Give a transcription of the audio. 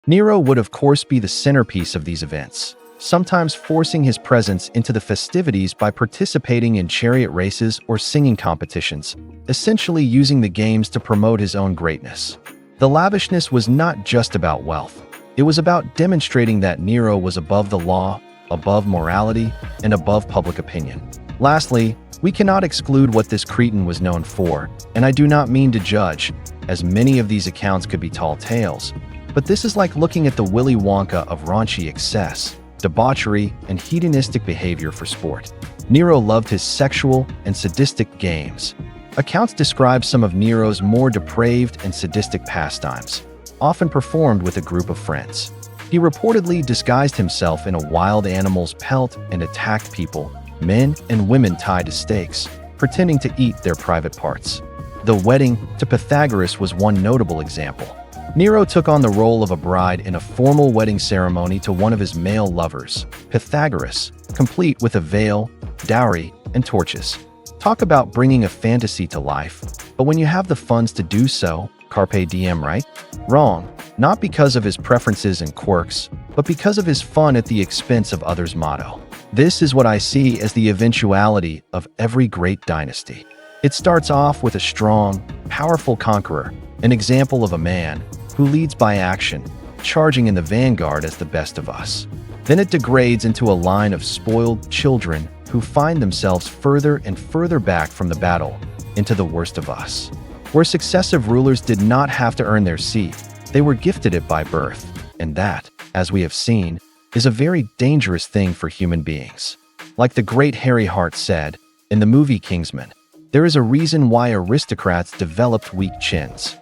Nero would of course be the centerpiece of these events, sometimes forcing his presence into the festivities by participating in chariot races or singing competitions, essentially using the games to promote his own greatness. The lavishness was not just about wealth. It was about demonstrating that Nero was above the law, above morality, and above public opinion. Lastly, we cannot exclude what this Cretan was known for, and I do not mean to judge, as many of these accounts could be tall tales, but this is like looking at the Willy Wonka of raunchy excess, debauchery, and hedonistic behavior for sport. Nero loved his sexual and sadistic games. Accounts describe some of Nero's more depraved and sadistic pastimes, often performed with a group of friends. He reportedly disguised himself in a wild animal's pelt and attacked people, men and women tied to stakes, pretending to eat their private parts. The wedding to Pythagoras was one notable example. Nero took on the role of a bride in a formal wedding ceremony to one of his male lovers, Pythagoras, complete with a veil, dowry, and torches. Talk about bringing a fantasy to life, but when you have the funds to do so, carpe diem, right? Wrong, not because of his preferences and quirks, but because of his fun at the expense of others' motto. This is what I see as the eventuality of every great dynasty. It starts off with a strong, powerful conqueror, an example of a man who leads by action, charging in the vanguard as the best of us. Then it degrades into a line of spoiled children who find themselves further and further back from the battle, into the worst of us, where successive rulers did not have to earn their seat, they were gifted it by birth, and that, as we have seen, is a very dangerous thing for human beings. Like the great Harry Hart said in the movie Kingsman, there is a reason why aristocrats developed weak chins.